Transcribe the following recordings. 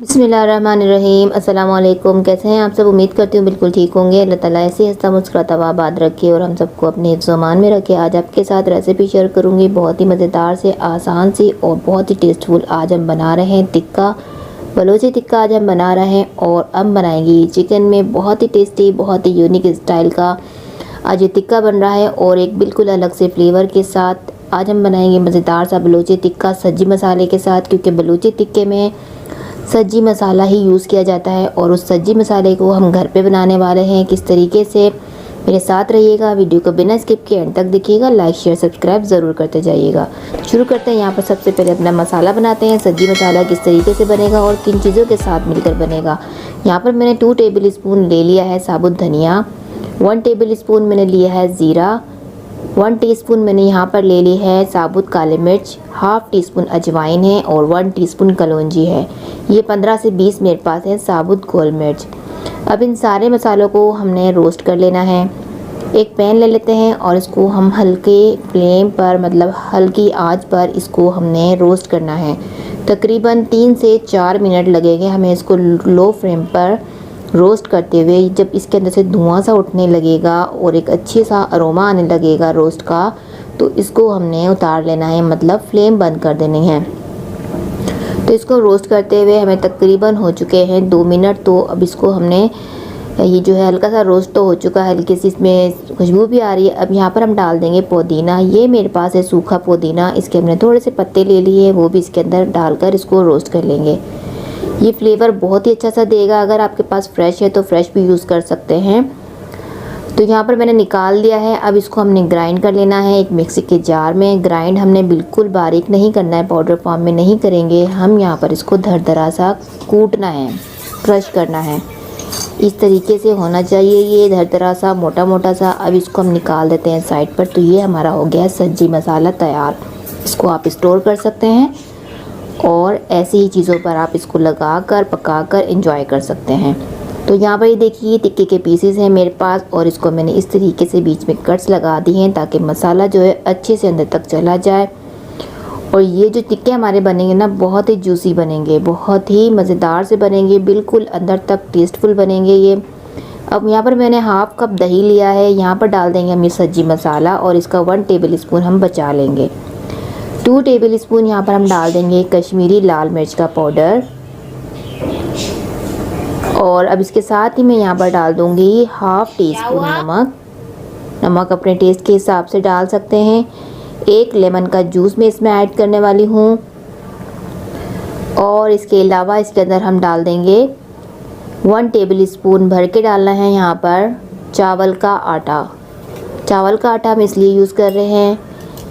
बिस्मिल्लाहिर्रहमानिर्रहीम। अस्सलाम वालेकुम। कैसे हैं आप सब? उम्मीद करती हूँ बिल्कुल ठीक होंगे। अल्लाह ताला ऐसे हंसता मुस्कुराता हुआ आबाद रखे और हम सबको अपने हिफ्ज़ मान में रखे। आज आपके साथ रेसिपी शेयर करूँगी, बहुत ही मज़ेदार से, आसान सी और बहुत ही टेस्टफुल। आज हम बना रहे हैं टिक्का, बलोची टिक्का आज हम बना रहे हैं। और हम बनाएंगे चिकन में बहुत ही टेस्टी, बहुत ही यूनिक स्टाइल का आज ये टिक्का बन रहा है और एक बिल्कुल अलग से फ्लेवर के साथ। आज हम बनाएंगे मज़ेदार सा बलोची टिक्का सज्जी मसाले के साथ, क्योंकि बलोची टिक्के में सज्जी मसाला ही यूज़ किया जाता है और उस सज्जी मसाले को हम घर पे बनाने वाले हैं। किस तरीके से, मेरे साथ रहिएगा, वीडियो को बिना स्किप के एंड तक देखिएगा। लाइक शेयर सब्सक्राइब ज़रूर करते जाइएगा। शुरू करते हैं। यहाँ पर सबसे पहले अपना मसाला बनाते हैं। सज्जी मसाला किस तरीके से बनेगा और किन चीज़ों के साथ मिलकर बनेगा। यहाँ पर मैंने 2 टेबल स्पून ले लिया है साबुत धनिया, 1 टेबल स्पून मैंने लिया है ज़ीरा, 1 टीस्पून मैंने यहाँ पर ले ली है साबुत काली मिर्च, हाफ टी स्पून अजवाइन है और 1 टीस्पून कलौंजी है। ये 15 से 20 मेरे पास है साबुत गोल मिर्च। अब इन सारे मसालों को हमने रोस्ट कर लेना है। एक पैन ले लेते हैं और इसको हम हल्के फ्लेम पर, मतलब हल्की आंच पर इसको हमने रोस्ट करना है। तकरीबन 3 से 4 मिनट लगेंगे हमें इसको लो फ्लेम पर रोस्ट करते हुए। जब इसके अंदर से धुआं सा उठने लगेगा और एक अच्छी सा अरोमा आने लगेगा रोस्ट का, तो इसको हमने उतार लेना है, मतलब फ्लेम बंद कर देनी है। तो इसको रोस्ट करते हुए हमें तकरीबन हो चुके हैं 2 मिनट। तो अब इसको हमने, ये जो है हल्का सा रोस्ट तो हो चुका है, हल्की सी इसमें खुशबू भी आ रही है। अब यहाँ पर हम डाल देंगे पुदीना। ये मेरे पास है सूखा पुदीना, इसके हमने थोड़े से पत्ते ले लिए, वो भी इसके अंदर डालकर इसको रोस्ट कर लेंगे। ये फ्लेवर बहुत ही अच्छा सा देगा। अगर आपके पास फ्रेश है तो फ्रेश भी यूज़ कर सकते हैं। तो यहाँ पर मैंने निकाल दिया है। अब इसको हमने ग्राइंड कर लेना है एक मिक्सी के जार में। ग्राइंड हमने बिल्कुल बारीक नहीं करना है, पाउडर फॉर्म में नहीं करेंगे हम। यहाँ पर इसको दरदरा सा कूटना है, क्रश करना है। इस तरीके से होना चाहिए, ये दरदरा सा, मोटा मोटा सा। अब इसको हम निकाल देते हैं साइड पर। तो ये हमारा हो गया सज्जी मसाला तैयार। इसको आप स्टोर कर सकते हैं और ऐसी ही चीज़ों पर आप इसको लगा कर पका कर इंजॉय कर सकते हैं। तो यहाँ पर ये देखिए टिक्के के पीसेस हैं मेरे पास और इसको मैंने इस तरीके से बीच में कट्स लगा दिए हैं ताकि मसाला जो है अच्छे से अंदर तक चला जाए। और ये जो टिक्के हमारे बनेंगे ना, बहुत ही जूसी बनेंगे, बहुत ही मज़ेदार से बनेंगे, बिल्कुल अंदर तक टेस्टफुल बनेंगे ये। अब यहाँ पर मैंने हाफ कप दही लिया है, यहाँ पर डाल देंगे हम ये सज्जी मसाला और इसका 1 टेबल स्पून हम बचा लेंगे। 2 टेबल स्पून यहाँ पर हम डाल देंगे कश्मीरी लाल मिर्च का पाउडर। और अब इसके साथ ही मैं यहाँ पर डाल दूँगी हाफ टी स्पून नमक। नमक अपने टेस्ट के हिसाब से डाल सकते हैं। 1 लेमन का जूस मैं इसमें ऐड करने वाली हूँ। और इसके अलावा इसके अंदर हम डाल देंगे 1 टेबल स्पून भर के डालना है यहाँ पर चावल का आटा। चावल का आटा हम इसलिए यूज़ कर रहे हैं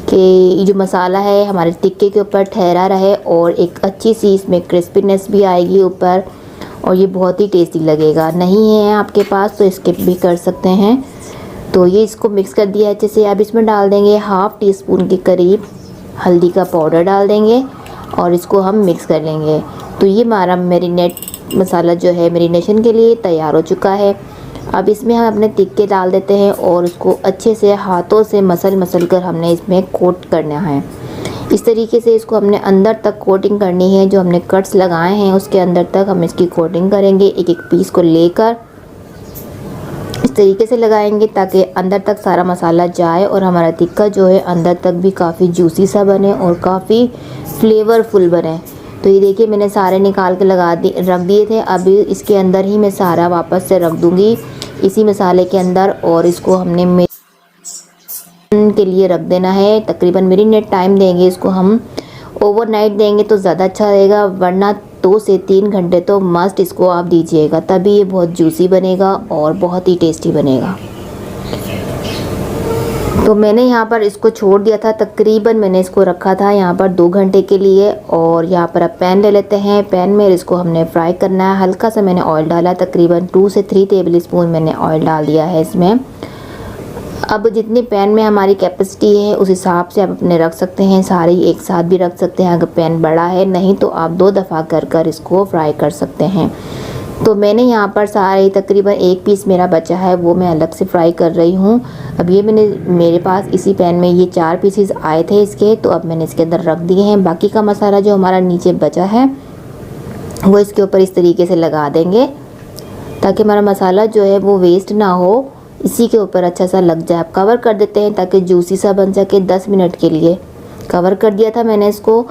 कि ये जो मसाला है हमारे टिक्के के ऊपर ठहरा रहे और एक अच्छी सी इसमें क्रिस्पीनेस भी आएगी ऊपर और ये बहुत ही टेस्टी लगेगा। नहीं है आपके पास तो स्किप भी कर सकते हैं। तो ये इसको मिक्स कर दिया अच्छे से। अब इसमें डाल देंगे हाफ टी स्पून के करीब हल्दी का पाउडर डाल देंगे और इसको हम मिक्स कर लेंगे। तो ये हमारा मैरिनेट मसाला जो है मैरिनेशन के लिए तैयार हो चुका है। अब इसमें हम अपने टिक्के डाल देते हैं और उसको अच्छे से हाथों से मसल कर हमने इसमें कोट करना है। इस तरीके से इसको हमने अंदर तक कोटिंग करनी है। जो हमने कट्स लगाए हैं उसके अंदर तक हम इसकी कोटिंग करेंगे। एक एक पीस को लेकर इस तरीके से लगाएंगे ताकि अंदर तक सारा मसाला जाए और हमारा टिक्का जो है अंदर तक भी काफ़ी जूसी सा बने और काफ़ी फ्लेवरफुल बने। तो ये देखिए मैंने सारे निकाल के रख दिए थे। अभी इसके अंदर ही मैं सारा वापस से रख दूँगी इसी मसाले के अंदर और इसको हमने के लिए रख देना है। तकरीबन मैरिनेट टाइम देंगे इसको हम, ओवरनाइट देंगे तो ज़्यादा अच्छा रहेगा, वरना 2 से 3 घंटे तो मस्ट इसको आप दीजिएगा, तभी ये बहुत जूसी बनेगा और बहुत ही टेस्टी बनेगा। तो मैंने यहाँ पर इसको छोड़ दिया था, तकरीबन मैंने इसको रखा था यहाँ पर 2 घंटे के लिए। और यहाँ पर अब पैन ले लेते हैं। पैन में इसको हमने फ्राई करना है। हल्का सा मैंने ऑयल डाला, तकरीबन 2 से 3 टेबल स्पून मैंने ऑयल डाल दिया है इसमें। अब जितने पैन में हमारी कैपेसिटी है उस हिसाब से आप अपने रख सकते हैं, सारे एक साथ भी रख सकते हैं अगर पैन बड़ा है, नहीं तो आप 2 दफ़ा कर इसको फ्राई कर सकते हैं। तो मैंने यहाँ पर सारे तकरीबन 1 पीस मेरा बचा है, वो मैं अलग से फ्राई कर रही हूँ। अब ये मेरे पास इसी पैन में ये 4 पीसेस आए थे इसके, तो अब मैंने इसके अंदर रख दिए हैं। बाकी का मसाला जो हमारा नीचे बचा है वो इसके ऊपर इस तरीके से लगा देंगे ताकि हमारा मसाला जो है वो वेस्ट ना हो, इसी के ऊपर अच्छा सा लग जाए। आप कवर कर देते हैं ताकि जूसी सा बन सके। 10 मिनट के लिए कवर कर दिया था मैंने इसको।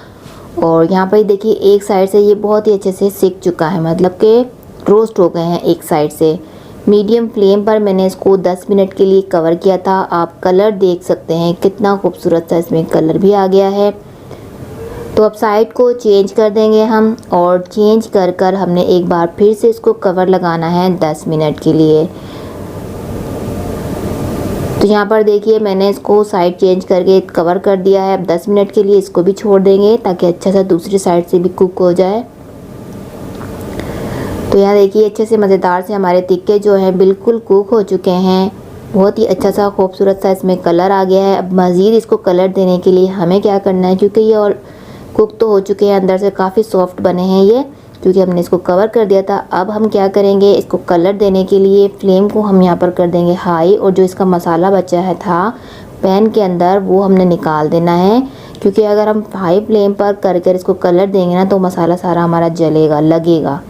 और यहाँ पर देखिए एक साइड से ये बहुत ही अच्छे से सिक चुका है, मतलब कि रोस्ट हो गए हैं एक साइड से। मीडियम फ्लेम पर मैंने इसको 10 मिनट के लिए कवर किया था। आप कलर देख सकते हैं कितना खूबसूरत सा इसमें कलर भी आ गया है। तो अब साइड को चेंज कर देंगे हम, और चेंज कर कर हमने एक बार फिर से इसको कवर लगाना है 10 मिनट के लिए। तो यहाँ पर देखिए मैंने इसको साइड चेंज करके कवर कर दिया है। अब 10 मिनट के लिए इसको भी छोड़ देंगे ताकि अच्छा सा दूसरी साइड से भी कुक हो जाए। तो यहाँ देखिए अच्छे से मज़ेदार से हमारे टिक्के जो हैं बिल्कुल कुक हो चुके हैं। बहुत ही अच्छा सा खूबसूरत सा इसमें कलर आ गया है। अब मज़ीद इसको कलर देने के लिए हमें क्या करना है, क्योंकि ये और कुक तो हो चुके हैं, अंदर से काफ़ी सॉफ्ट बने हैं ये, क्योंकि हमने इसको कवर कर दिया था। अब हम क्या करेंगे, इसको कलर देने के लिए फ्लेम को हम यहाँ पर कर देंगे हाई, और जो इसका मसाला बचा है था पैन के अंदर वो हमने निकाल देना है। क्योंकि अगर हम हाई फ्लेम पर कर कर इसको कलर देंगे ना तो मसाला सारा हमारा जलेगा, लगेगा,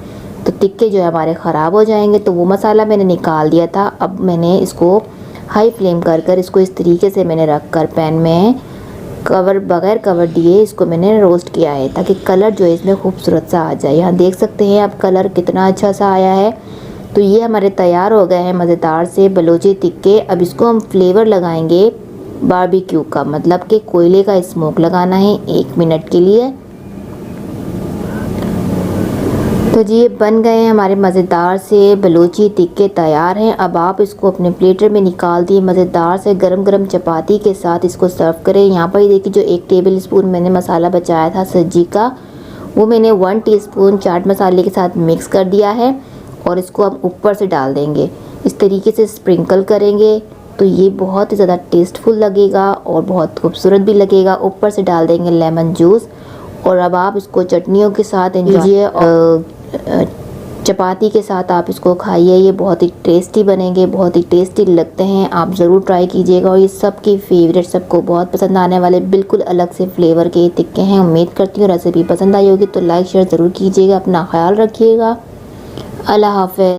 तो टिक्के जो है हमारे ख़राब हो जाएंगे। तो वो मसाला मैंने निकाल दिया था। अब मैंने इसको हाई फ्लेम कर कर इसको इस तरीके से मैंने रख कर पैन में कवर बगैर कवर दिए इसको मैंने रोस्ट किया है ताकि कलर जो है इसमें खूबसूरत सा आ जाए। यहाँ देख सकते हैं अब कलर कितना अच्छा सा आया है। तो ये हमारे तैयार हो गए हैं मज़ेदार से बलोची टिक्के। अब इसको हम फ्लेवर लगाएंगे बारबेक्यू का, मतलब कि कोयले का स्मोक लगाना है 1 मिनट के लिए। तो जी ये बन गए हैं हमारे मज़ेदार से बलोची टिक्के तैयार हैं। अब आप इसको अपने प्लेटर में निकाल दिए, मज़ेदार से गरम गरम चपाती के साथ इसको सर्व करें। यहाँ पर देखिए जो 1 टेबल स्पून मैंने मसाला बचाया था सब्जी का, वो मैंने 1 टीस्पून चाट मसाले के साथ मिक्स कर दिया है, और इसको हम ऊपर से डाल देंगे, इस तरीके से स्प्रिंकल करेंगे तो ये बहुत ही ज़्यादा टेस्टफुल लगेगा और बहुत खूबसूरत भी लगेगा। ऊपर से डाल देंगे लेमन जूस, और अब आप इसको चटनियों के साथ एंजॉय और चपाती के साथ आप इसको खाइए। ये बहुत ही टेस्टी बनेंगे, बहुत ही टेस्टी लगते हैं। आप ज़रूर ट्राई कीजिएगा, और ये सबकी फेवरेट, सबको बहुत पसंद आने वाले बिल्कुल अलग से फ्लेवर के टिक्के हैं। उम्मीद करती हूँ रेसिपी पसंद आई होगी, तो लाइक शेयर ज़रूर कीजिएगा। अपना ख्याल रखिएगा। अल्लाह हाफ़िज़।